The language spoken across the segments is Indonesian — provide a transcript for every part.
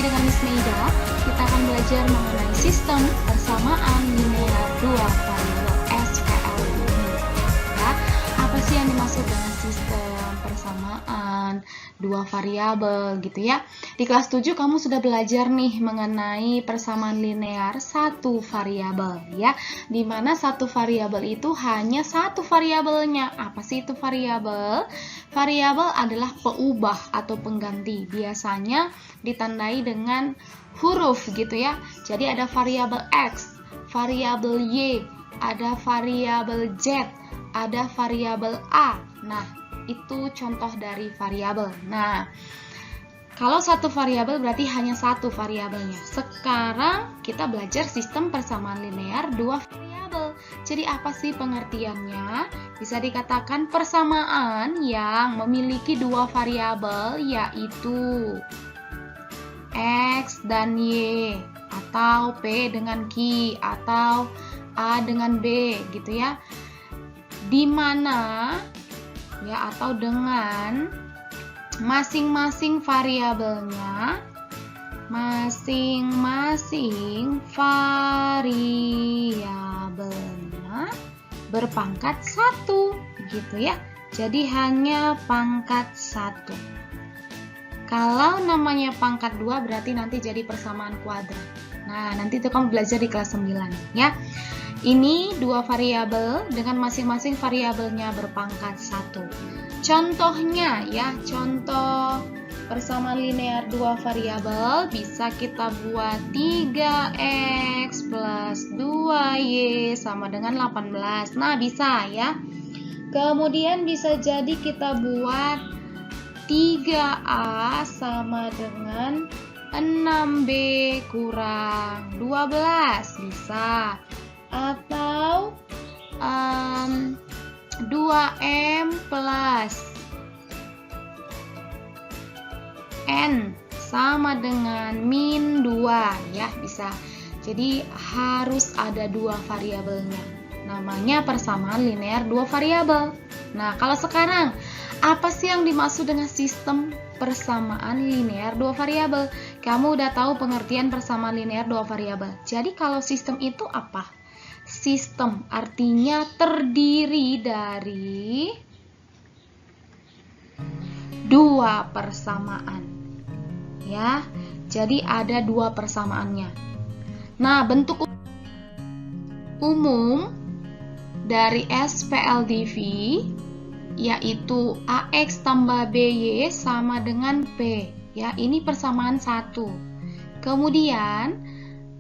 dengan Miss Meida, kita akan belajar mengenai sistem persamaan linear dua variabel SVL ini. Ya, apa sih yang dimaksud dengan sistem persamaan dua variabel gitu ya? Di kelas 7 kamu sudah belajar nih mengenai persamaan linear satu variabel ya, di mana satu variabel itu hanya satu variabelnya. Apa sih itu variabel? Variabel adalah peubah atau pengganti, biasanya ditandai dengan huruf gitu ya. Jadi ada variabel X, variabel Y, ada variabel Z, ada variabel A. Nah, itu contoh dari variabel. Nah, kalau satu variabel berarti hanya satu variabelnya. Sekarang kita belajar sistem persamaan linear dua variabel. Jadi apa sih pengertiannya? Bisa dikatakan persamaan yang memiliki dua variabel, yaitu X dan Y, atau P dengan Q, atau A dengan B gitu ya. Di mana ya, atau dengan masing-masing variabelnya berpangkat 1 gitu ya. Jadi hanya pangkat 1. Kalau namanya pangkat 2 berarti nanti jadi persamaan kuadrat. Nah, nanti itu kamu belajar di kelas 9 ya. Ini dua variabel dengan masing-masing variabelnya berpangkat 1. Contohnya ya, contoh persamaan linear dua variabel bisa kita buat 3x plus 2y sama dengan 18. Nah, bisa ya. Kemudian bisa jadi kita buat 3a sama dengan 6b kurang 12. Bisa. Atau 2m plus n sama dengan min 2 ya, bisa. Jadi harus ada dua variabelnya. Namanya persamaan linear dua variabel. Nah, kalau sekarang apa sih yang dimaksud dengan sistem persamaan linear dua variabel? Kamu udah tahu pengertian persamaan linear dua variabel. Jadi kalau sistem itu apa? Sistem artinya terdiri dari dua persamaan ya. Jadi ada dua persamaannya. Nah, bentuk umum dari SPLDV yaitu AX tambah BY sama dengan P ya. Ini persamaan 1. Kemudian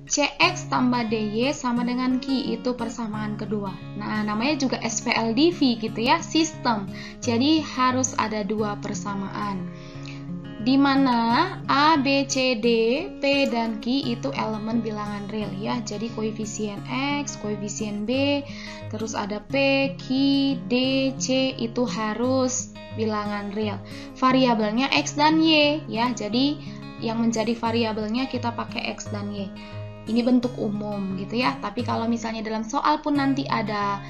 CX tambah DY sama dengan Q, itu persamaan kedua. Nah, namanya juga SPLDV gitu ya, sistem. Jadi harus ada dua persamaan. Di mana A, B, C, D, P, dan Q itu elemen bilangan real ya. Jadi koefisien X, koefisien B, terus ada P, Q, D, C itu harus bilangan real. Variabelnya X dan Y ya. Jadi yang menjadi variabelnya kita pakai X dan Y. Ini bentuk umum gitu ya. Tapi kalau misalnya dalam soal pun nanti ada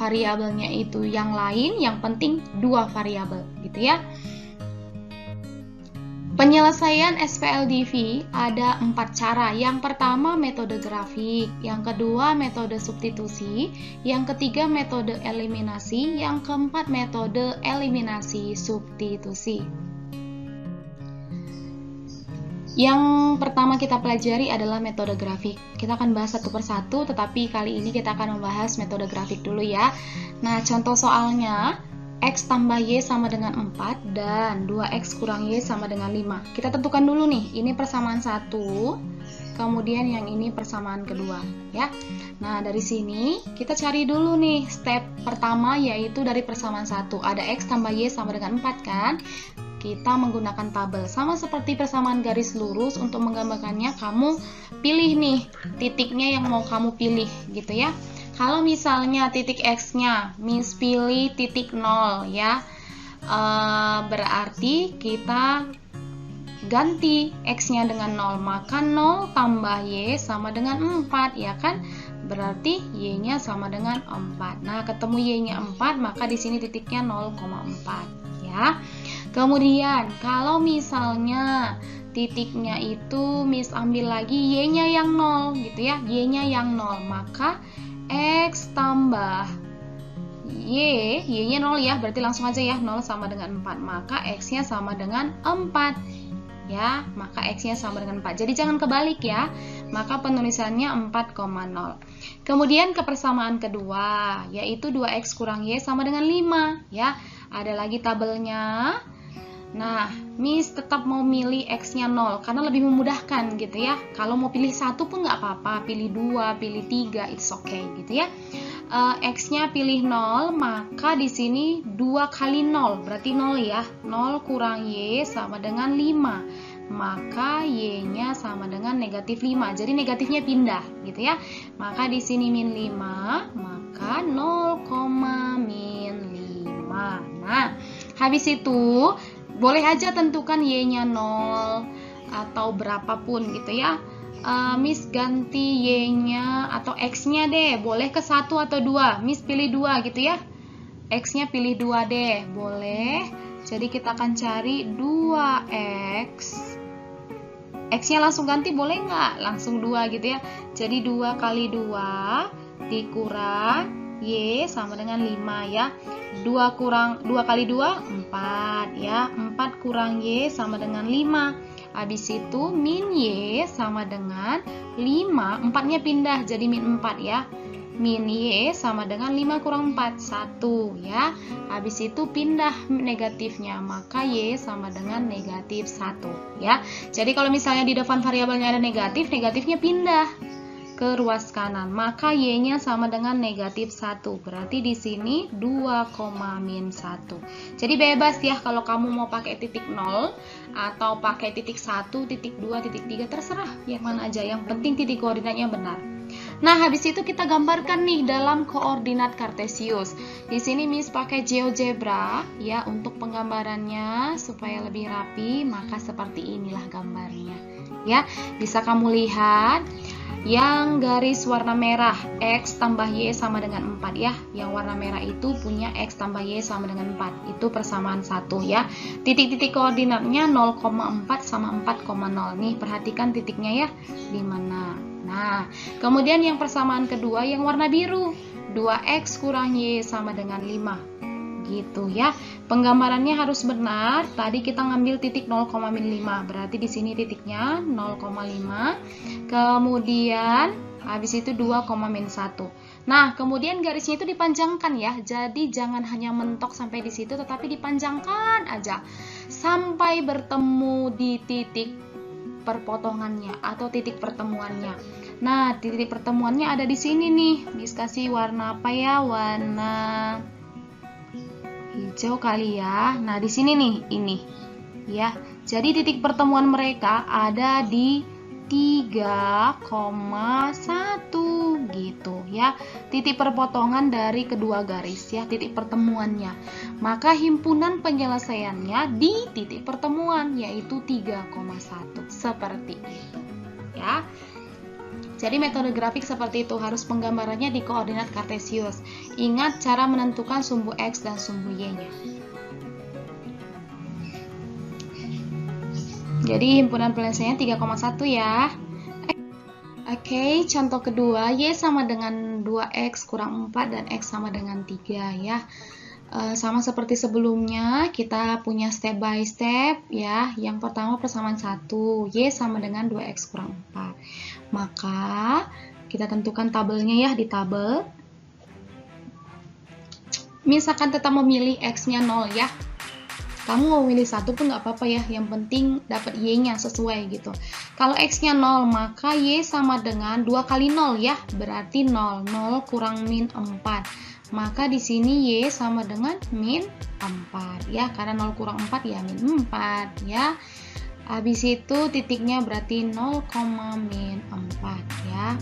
variabelnya itu yang lain, yang penting dua variabel gitu ya. Penyelesaian SPLDV ada 4 cara. Yang pertama metode grafik, yang kedua metode substitusi, yang ketiga metode eliminasi, yang keempat metode eliminasi substitusi. Yang pertama kita pelajari adalah metode grafik. Kita akan bahas satu persatu, tetapi kali ini kita akan membahas metode grafik dulu ya. Nah, contoh soalnya, X tambah Y sama dengan 4 dan 2X kurang Y sama dengan 5. Kita tentukan dulu nih, ini persamaan 1, kemudian yang ini persamaan kedua ya. Nah, dari sini kita cari dulu nih step pertama, yaitu dari persamaan 1. Ada X tambah Y sama dengan 4 kan? Kita menggunakan tabel. Sama seperti persamaan garis lurus, untuk menggambarkannya kamu pilih nih titiknya yang mau kamu pilih gitu ya. Kalau misalnya titik X-nya, Miss pilih titik 0 ya. Berarti kita ganti X-nya dengan 0, maka 0 tambah Y sama dengan 4 ya kan? Berarti Y-nya sama dengan 4. Nah, ketemu Y-nya 4, maka di sini titiknya 0,4 ya. Kemudian kalau misalnya titiknya itu Miss ambil lagi Y-nya yang 0 gitu ya, Y-nya yang 0, maka X tambah Y-nya 0 ya, berarti langsung aja ya, 0 sama dengan 4, maka X-nya sama dengan 4 ya, maka X-nya sama dengan 4. Jadi jangan kebalik ya, maka penulisannya 4,0. Kemudian kepersamaan kedua, yaitu 2X kurang Y sama dengan 5 ya. Ada lagi tabelnya. Nah, Miss tetap mau milih X-nya 0 karena lebih memudahkan gitu ya. Kalau mau pilih 1 pun nggak apa-apa, pilih 2, pilih 3, it's okay gitu ya. X-nya pilih 0, maka di sini 2 kali 0, berarti 0 ya. 0 kurang Y sama dengan 5, maka Y-nya sama dengan negatif 5. Jadi negatifnya pindah gitu ya. Maka di sini min 5, maka 0, min 5. Nah, habis itu boleh aja tentukan Y-nya 0 atau berapapun gitu ya. Miss ganti Y-nya atau X-nya deh, boleh ke 1 atau 2. Miss pilih 2 gitu ya. X-nya pilih 2 deh, boleh. Jadi kita akan cari 2X. X-nya langsung ganti boleh nggak? Langsung 2 gitu ya. Jadi 2 kali 2 dikurang Y sama dengan 5 ya. 2 kali 2, 4 ya. 4 kurang Y sama dengan 5. Habis itu min Y sama dengan 5, 4-nya pindah jadi min 4 ya. Min Y sama dengan 5 kurang 4, 1 ya. Habis itu pindah negatifnya, maka Y sama dengan negatif 1 ya. Jadi kalau misalnya di depan variabelnya ada negatif, negatifnya pindah ke ruas kanan, maka Y-nya sama dengan negatif 1. Berarti di sini 2, min 1. Jadi bebas ya kalau kamu mau pakai titik 0 atau pakai titik 1, titik 2, titik 3, terserah yang mana aja. Yang penting titik koordinatnya benar. Nah, habis itu kita gambarkan nih dalam koordinat kartesius. Di sini Miss pakai GeoGebra ya untuk penggambarannya supaya lebih rapi, maka seperti inilah gambarnya. Ya, bisa kamu lihat. Yang garis warna merah X tambah Y sama dengan 4 ya. Yang warna merah itu punya X tambah Y sama dengan 4. Itu persamaan 1 ya. Titik-titik koordinatnya 0,4 sama 4,0. Nih perhatikan titiknya ya. Di mana? Nah, kemudian yang persamaan kedua yang warna biru. 2X kurang Y sama dengan 5. Gitu ya. Penggambarannya harus benar. Tadi kita ngambil titik 0,5, berarti di sini titiknya 0,5. Kemudian habis itu 2,-1. Nah, kemudian garisnya itu dipanjangkan ya. Jadi jangan hanya mentok sampai di situ, tetapi dipanjangkan aja sampai bertemu di titik perpotongannya atau titik pertemuannya. Nah, titik pertemuannya ada di sini nih. Miss kasih warna apa ya? Warna hijau kali ya. Nah, di sini nih, ini ya. Jadi titik pertemuan mereka ada di 3,1 gitu ya. Titik perpotongan dari kedua garis ya, titik pertemuannya. Maka himpunan penyelesaiannya di titik pertemuan yaitu 3,1. Seperti itu ya. Jadi metode grafik seperti itu, harus penggambarannya di koordinat kartesius. Ingat cara menentukan sumbu X dan sumbu Y-nya. Jadi himpunan penyelesaiannya 3,1 ya. Oke, contoh kedua, Y sama dengan 2X kurang 4 dan X sama dengan 3 ya. Sama seperti sebelumnya, kita punya step by step ya. Yang pertama persamaan 1, Y sama dengan 2X kurang 4. Maka kita tentukan tabelnya ya di tabel. Misalkan tetap memilih X-nya 0 ya. Kamu mau milih 1 pun nggak apa-apa ya, yang penting dapat Y-nya sesuai gitu. Kalau X-nya 0, maka Y sama dengan 2 kali 0 ya, berarti 0. 0 kurang min 4. Maka di sini Y sama dengan min 4 ya, karena 0 kurang 4 ya min 4 ya. Habis itu titiknya berarti 0, min 4 ya.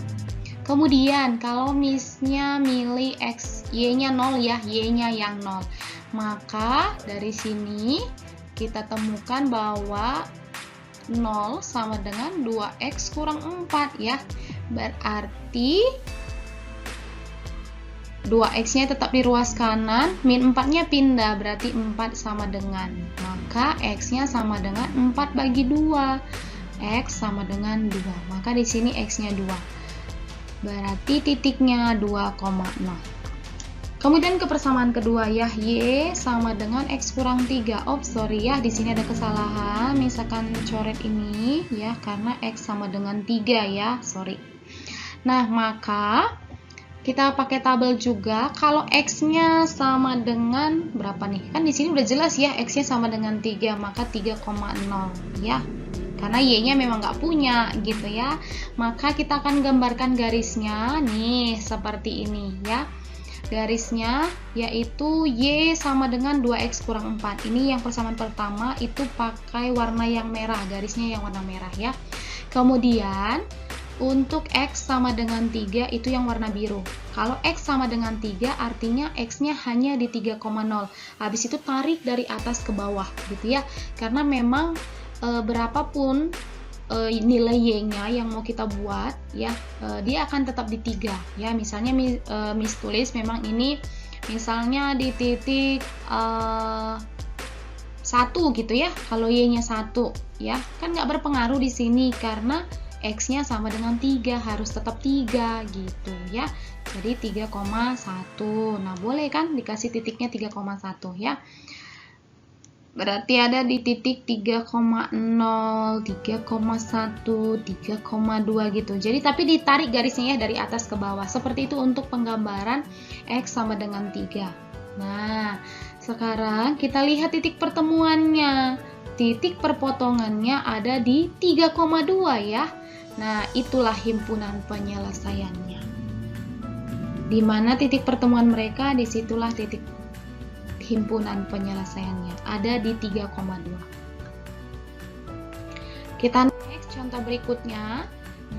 Kemudian kalau Miss-nya milih X, Y-nya 0 ya, Y-nya yang 0. Maka dari sini kita temukan bahwa 0 sama dengan 2X kurang 4 ya. Berarti 2x-nya tetap di ruas kanan, min 4-nya pindah, berarti 4 sama dengan, maka x-nya sama dengan 4 bagi 2. X sama dengan 2, maka di sini x-nya 2. Berarti titiknya 2,0. Kemudian ke persamaan kedua ya, y sama dengan x kurang 3. Oh, sorry ya, di sini ada kesalahan. Misalkan coret ini ya, karena x sama dengan 3 ya, sorry. Nah, maka kita pakai tabel juga. Kalau x-nya sama dengan berapa nih? Kan di sini udah jelas ya, x-nya sama dengan 3, maka 3,0 ya. Karena y-nya memang nggak punya gitu ya. Maka kita akan gambarkan garisnya nih seperti ini ya. Garisnya yaitu y sama dengan 2x kurang 4. Ini yang persamaan pertama itu pakai warna yang merah, garisnya yang warna merah ya. Kemudian untuk x sama dengan 3 itu yang warna biru. Kalau x sama dengan 3 artinya x-nya hanya di 3,0. Habis itu tarik dari atas ke bawah gitu ya. Karena memang berapapun nilai y-nya yang mau kita buat ya, dia akan tetap di 3 ya. Misalnya Miss tulis memang ini misalnya di titik 1 gitu ya. Kalau y-nya 1 ya, kan nggak berpengaruh di sini karena x-nya sama dengan 3, harus tetap 3 gitu ya. Jadi 3,1. Nah, boleh kan dikasih titiknya 3,1 ya. Berarti ada di titik 3,0, 3,1, 3,2 gitu. Jadi tapi ditarik garisnya ya dari atas ke bawah. Seperti itu untuk penggambaran x sama dengan 3. Nah, sekarang kita lihat titik pertemuannya. Titik perpotongannya ada di 3,2 ya. Nah, itulah himpunan penyelesaiannya. Di mana titik pertemuan mereka, disitulah titik himpunan penyelesaiannya. Ada di 3,2. Kita next contoh berikutnya.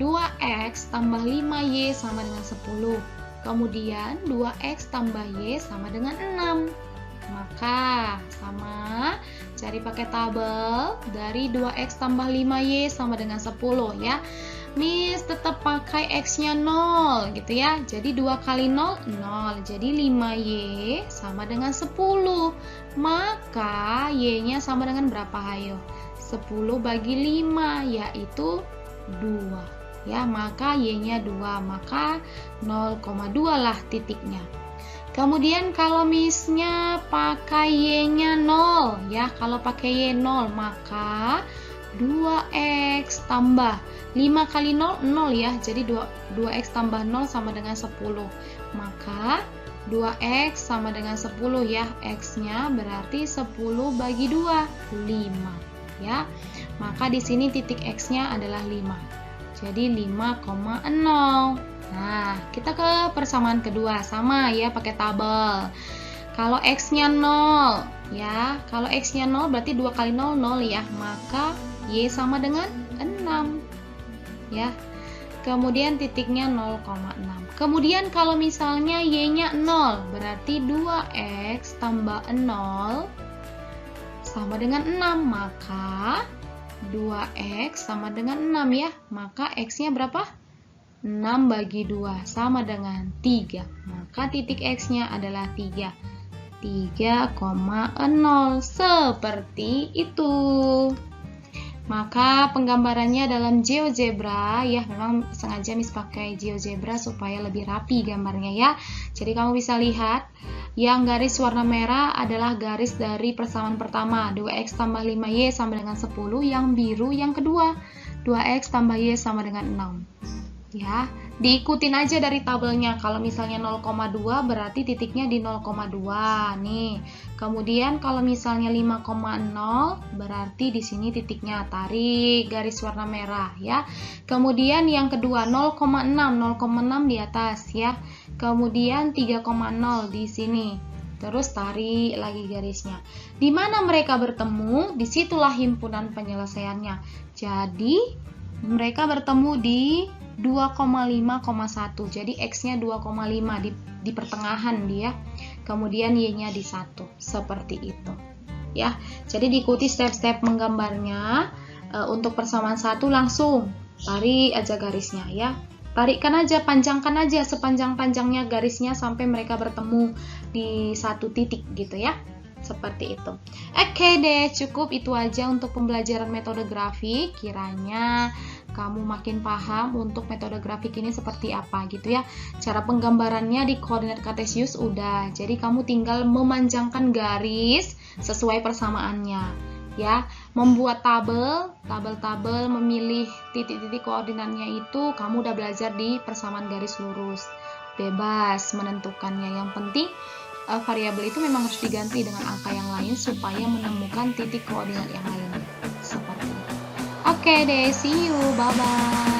2x tambah 5y sama dengan 10. Kemudian 2x tambah y sama dengan 6. Maka sama, cari pakai tabel dari 2x tambah 5y sama dengan 10 ya. Miss tetap pakai x-nya 0 gitu ya. Jadi 2 kali 0, 0. Jadi 5y sama dengan 10. Maka y-nya sama dengan berapa hayo? 10 bagi 5 yaitu 2 ya. Maka y-nya 2, maka 0,2 lah titiknya. Kemudian kalau Miss-nya pakai y-nya 0 ya. Kalau pakai y 0 maka 2x tambah 5 kali 0, 0 ya. Jadi 2x tambah 0 sama dengan 10. Maka 2x sama dengan 10 ya. X-nya berarti 10 bagi 2, 5 ya. Maka di sini titik x-nya adalah 5. Jadi 5,0. Nah, kita ke persamaan kedua. Sama ya, pakai tabel. Kalau x-nya 0 ya. Kalau x-nya 0 berarti 2 kali 0, 0 ya. Maka y sama dengan 6 ya. Kemudian titiknya 0,6. Kemudian kalau misalnya y-nya 0 berarti 2x tambah 0 sama dengan 6. Maka 2x sama dengan 6 ya. Maka x-nya berapa? 6 bagi 2 sama dengan 3. Maka titik x-nya adalah 3. 3,0. Seperti itu. Maka penggambarannya dalam GeoGebra ya, memang sengaja Miss pakai GeoGebra supaya lebih rapi gambarnya ya. Jadi kamu bisa lihat yang garis warna merah adalah garis dari persamaan pertama, 2x tambah 5y sama dengan 10. Yang biru yang kedua, 2x tambah y sama dengan 6 ya. Diikutin aja dari tabelnya. Kalau misalnya 0,2 berarti titiknya di 0,2 nih. Kemudian kalau misalnya 5,0 berarti di sini titiknya, tarik garis warna merah ya. Kemudian yang kedua 0,6, 0,6 di atas ya. Kemudian 3,0 di sini. Terus tarik lagi garisnya. Di mana mereka bertemu, disitulah himpunan penyelesaiannya. Jadi mereka bertemu di 2,5,1. Jadi x-nya 2,5 di pertengahan dia. Kemudian y-nya di 1. Seperti itu. Ya. Jadi diikuti step-step menggambarnya. Untuk persamaan 1 langsung tarik aja garisnya ya. Tarikkan aja, panjangkan aja sepanjang-panjangnya garisnya sampai mereka bertemu di satu titik gitu ya. Seperti itu. Oke deh, cukup itu aja untuk pembelajaran metode grafik. Kiranya kamu makin paham untuk metode grafik ini seperti apa gitu ya. Cara penggambarannya di koordinat kartesius udah. Jadi kamu tinggal memanjangkan garis sesuai persamaannya. Ya, membuat tabel, memilih titik-titik koordinatnya itu kamu udah belajar di persamaan garis lurus. Bebas menentukannya. Yang penting variabel itu memang harus diganti dengan angka yang lain supaya menemukan titik koordinat yang lain. Seperti itu. Oke deh, see you, bye bye.